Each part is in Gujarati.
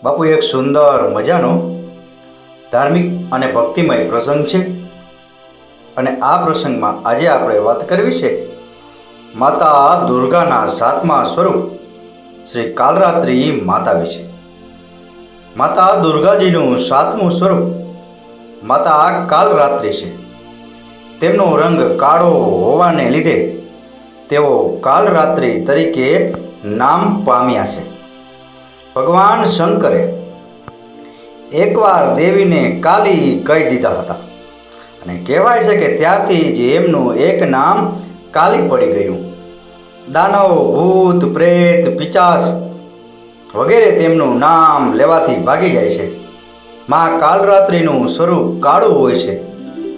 બાપુ, એક સુંદર મજાનો ધાર્મિક અને ભક્તિમય પ્રસંગ છે અને આ પ્રસંગમાં આજે આપણે વાત કરવી છે માતા દુર્ગાના 7મા સ્વરૂપ શ્રી કાલરાત્રિ માતા વિશે. માતા દુર્ગાજીનું 7મું સ્વરૂપ માતા કાલરાત્રિ છે. તેમનો રંગ કાળો હોવાને લીધે તેઓ કાલરાત્રિ તરીકે નામ પામ્યા છે. ભગવાન શંકરે એકવાર દેવીને કાલી કહી દીધા હતા અને કહેવાય છે કે ત્યારથી જ એમનું એક નામ કાલી પડી ગયું. દાનવ, ભૂત, પ્રેત, પિચાસ વગેરે તેમનું નામ લેવાથી ભાગી જાય છે. મા કાલરાત્રિનું સ્વરૂપ કાળું હોય છે,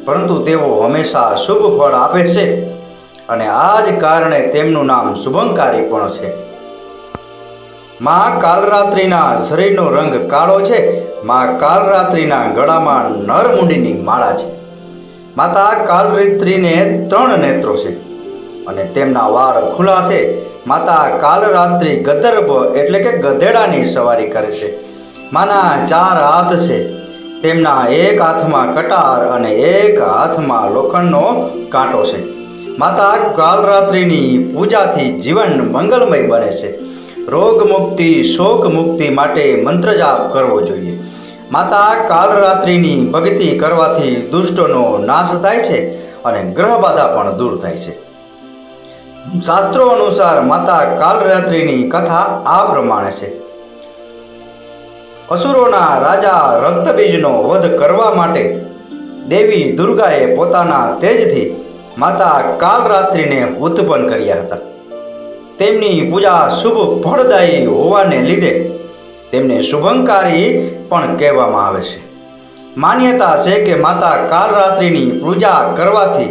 પરંતુ તેઓ હંમેશા શુભ ફળ આપે છે અને આ જ કારણે તેમનું નામ શુભંકારી પણ છે. મા કાલરાત્રિના શરીરનો રંગ કાળો છે. મા કાલરાત્રિના ગળામાં નરમુંડીની માળા છે. માતા કાલરાત્રિને 3 નેત્રો છે અને તેમના વાળ ખુલ્લા છે. માતા કાલરાત્રિ ગદર્ભ એટલે કે ગધેડાની સવારી કરે છે. માના 4 હાથ છે. તેમના એક હાથમાં કટાર અને એક હાથમાં લોખંડનો કાંટો છે. માતા કાલરાત્રિની પૂજાથી જીવન મંગલમય બને છે. રોગ મુક્તિ, શોક મુક્તિ માટે મંત્ર જાપ કરવો જોઈએ. માતા કાલરાત્રિની ભક્તિ કરવાથી દુષ્ટોનો નાશ થાય છે અને ગ્રહ બાધા પણ દૂર થાય છે. શાસ્ત્રો અનુસાર માતા કાલરાત્રિની કથા આ પ્રમાણે છે. અસુરોના રાજા રક્તબીજનો વધ કરવા માટે દેવી દુર્ગાએ પોતાના તેજથી માતા કાલરાત્રિને ઉત્પન્ન કર્યા હતા. તેમની પૂજા શુભ ફળદાયી હોવાને લીધે તેમને શુભંકારી પણ કહેવામાં આવે છે. માન્યતા છે કે માતા કાલરાત્રિની પૂજા કરવાથી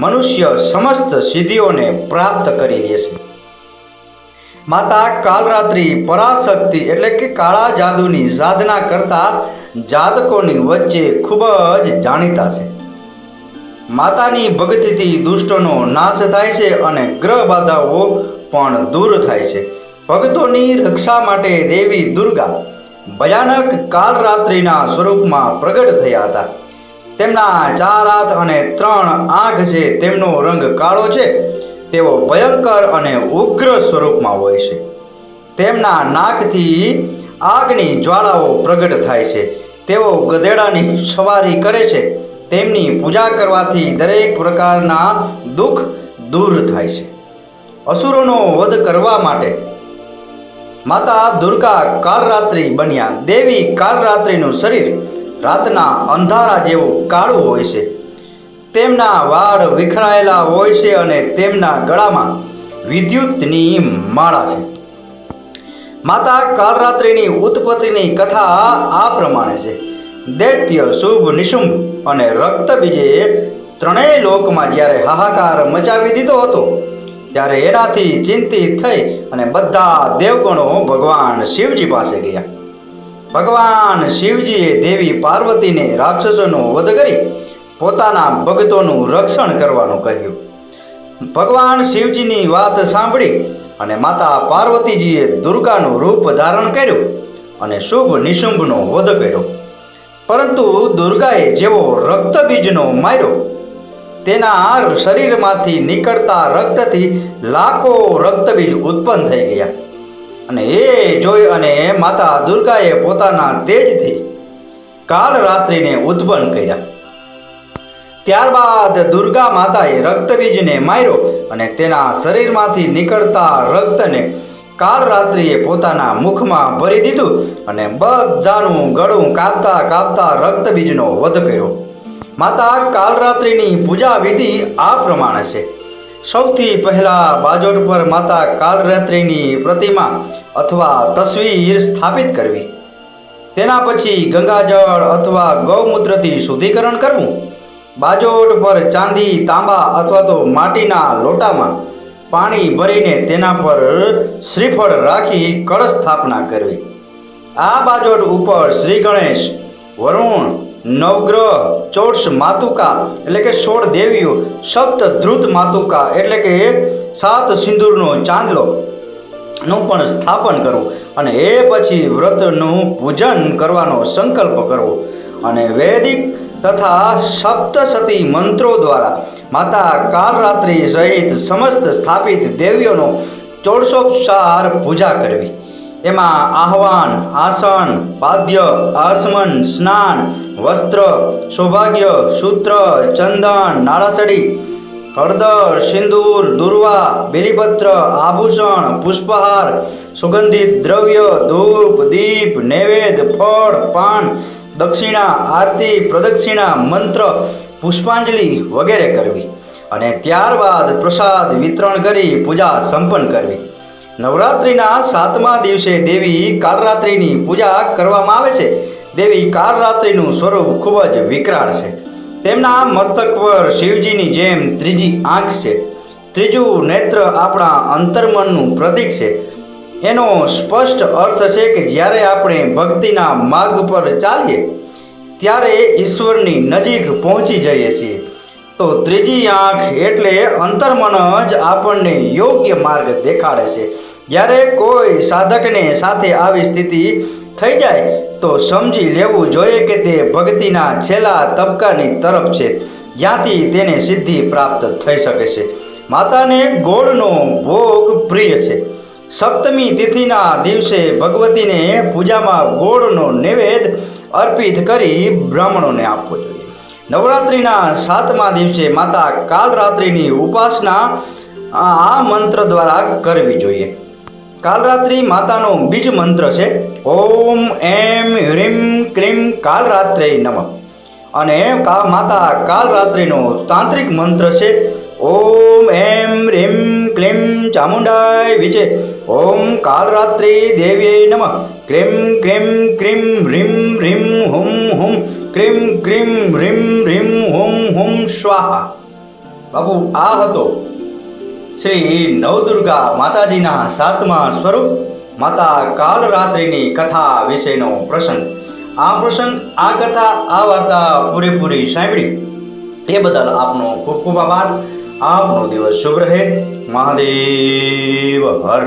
મનુષ્ય સમસ્ત સિદ્ધિઓને પ્રાપ્ત કરી લે છે. માતા કાલરાત્રિ પરાશક્તિ એટલે કે કાળા જાદુની સાધના કરતા જાતકોની વચ્ચે ખૂબ જ જાણીતા છે. માતાની ભક્તિથી દુષ્ટોનો નાશ થાય છે અને ગ્રહ બાધાઓ પણ દૂર થાય છે. ભક્તોની રક્ષા માટે દેવી દુર્ગા ભયાનક કાલરાત્રિના સ્વરૂપમાં પ્રગટ થયા હતા. તેમના 4 હાથ અને 3 આંખ છે. તેમનો રંગ કાળો છે. તેઓ ભયંકર અને ઉગ્ર સ્વરૂપમાં હોય છે. તેમના નાકથી આગની જ્વાળાઓ પ્રગટ થાય છે. તેઓ ગધેડાની સવારી કરે છે. તેમની પૂજા કરવાથી દરેક પ્રકારના દુઃખ દૂર થાય છે. અસુરોનો વધ કરવા માટે માતા દુર્ગા કાલરાત્રિ બન્યા. દેવી કાલરાત્રિનું શરીર રાતના અંધારા જેવું કાળું હોય છે. તેમના વાળ વિખરાયેલા હોય છે અને તેમના ગળામાં વિદ્યુતની માળા છે. માતા કાલરાત્રિની ઉત્પત્તિની કથા આ પ્રમાણે છે. દૈત્ય, શુભ, નિશુંભ અને રક્તબીજે ત્રણેય લોકમાં જ્યારે હાહાકાર મચાવી દીધો હતો ત્યારે એનાથી ચિંતિત થઈ અને બધા દેવગણો ભગવાન શિવજી પાસે ગયા. ભગવાન શિવજીએ દેવી પાર્વતીને રાક્ષસોનો વધ કરી પોતાના ભક્તોનું રક્ષણ કરવાનું કહ્યું. ભગવાન શિવજીની વાત સાંભળી અને માતા પાર્વતીજીએ દુર્ગાનું રૂપ ધારણ કર્યું અને શુભ નિશુંભનો વધ કર્યો. પરંતુ દુર્ગાએ જેવો રક્તબીજનો માર્યો તેના શરીરમાંથી નીકળતા રક્તથી લાખો રક્તબીજ ઉત્પન્ન થઈ ગયા અને એ જોઈ અને માતા દુર્ગાએ પોતાના તેજથી કાલરાત્રિને ઉત્પન્ન કર્યા. ત્યારબાદ દુર્ગા માતાએ રક્તબીજને માર્યો અને તેના શરીરમાંથી નીકળતા રક્તને કાલરાત્રિએ પોતાના મુખમાં ભરી દીધું અને બધાનું ગળું કાપતા કાપતા રક્તબીજનો વધ કર્યો. માતા કાલરાત્રિની પૂજા વિધિ આ પ્રમાણે છે. સૌથી પહેલા બાજોટ પર માતા કાલરાત્રિની પ્રતિમા અથવા તસવીર સ્થાપિત કરવી. તેના પછી ગંગાજળ અથવા ગૌમૂત્રથી શુદ્ધિકરણ કરવું. બાજોટ પર ચાંદી, તાંબા અથવા તો માટીના લોટામાં પાણી ભરીને તેના પર શ્રીફળ રાખી કળશ સ્થાપના કરવી. આ બાજોટ ઉપર શ્રી ગણેશ, વરુણ, નવગ્રહ, 14 માતુકા એટલે કે 16 દેવીઓ, સપ્ત ધ્રુત માતુકા એટલે કે 7 સિંદૂરનો ચાંદલો નું પણ સ્થાપન કરવું અને એ પછી વ્રતનું પૂજન કરવાનો સંકલ્પ કરવો અને વૈદિક તથા સપ્તસતી મંત્રો દ્વારા માતા કાલરાત્રિ સહિત સમસ્ત સ્થાપિત દેવીઓનો ષોડશોપચાર પૂજા કરવી. એમાં આહવાન, આસન, પાદ્ય, આસમન, સ્નાન, વસ્ત્ર, સૌભાગ્ય, સૂત્ર, ચંદન, નાળાસડી, હળદર, સિંદૂર, દુર્વા, બેલીપત્ર, આભૂષણ, પુષ્પહાર, સુગંધિત દ્રવ્ય, ધૂપ, દીપ, નૈવેદ્ય, ફળ, પાન, દક્ષિણા, આરતી, પ્રદક્ષિણા, મંત્ર, પુષ્પાંજલિ વગેરે કરવી અને ત્યારબાદ પ્રસાદ વિતરણ કરી પૂજા સંપન્ન કરવી. નવરાત્રિના 7મા દિવસે દેવી કાલરાત્રિની પૂજા કરવામાં આવે છે. દેવી કાલરાત્રિનું સ્વરૂપ ખૂબ જ વિકરાળ છે. તેમના મસ્તક પર શિવજીની જેમ ત્રીજી આંખ છે. ત્રીજું નેત્ર આપણા અંતર્મનનું પ્રતીક છે. એનો સ્પષ્ટ અર્થ છે કે જ્યારે આપણે ભક્તિના માર્ગ પર ચાલીએ ત્યારે ઈશ્વરની નજીક પહોંચી જઈએ છીએ. તો ત્રીજી આંખ એટલે અંતર્મન જ આપણને યોગ્ય માર્ગ દેખાડે છે. જ્યારે કોઈ સાધકને સાથે આવી સ્થિતિ થઈ જાય તો સમજી લેવું જોઈએ કે તે ભક્તિના છેલ્લા તબક્કાની તરફ છે, જ્યાંથી તેને સિદ્ધિ પ્રાપ્ત થઈ શકે છે. માતાને ગોળનો ભોગ પ્રિય છે. સપ્તમી તિથિના દિવસે ભગવતીને પૂજામાં ગોળનો નૈવેદ્ય અર્પિત કરી બ્રાહ્મણોને આપવો જોઈએ. નવરાત્રિના 7મા દિવસે માતા કાલરાત્રિની ઉપાસના આ મંત્ર દ્વારા કરવી જોઈએ. કાલરાત્રિ માતાનો બીજ મંત્ર છે ઓમ એમ હ્રીમ ક્લીમ કાલરાત્રે નમઃ અને માતા કાલરાત્રિનો તાંત્રિક મંત્ર છે ઓમ એમ હ્રીમ ક્લીમ ચામુંડાય વિજે ઓમ કાલરાત્રિ દેવ્યે નમઃ ક્લીમ ક્લીમ ક્રીમ હ્રીમ હ્રીમ હુમ હુમ ક્રીમ ક્રીમ હ્રીમ હ્રીમ હુમ હુમ સ્વાહા. બાપુ, આ હતો શ્રી નવદુર્ગા માતાજીના 7મા સ્વરૂપ માતા કાલરાત્રિની કથા વિશેનો પ્રસંગ. આ કથા, આ વાર્તા પૂરેપૂરી સાંભળી એ બદલ આપનો ખૂબ ખૂબ આભાર. આપનો દિવસ શુભ રહે. મહાદેવ હર.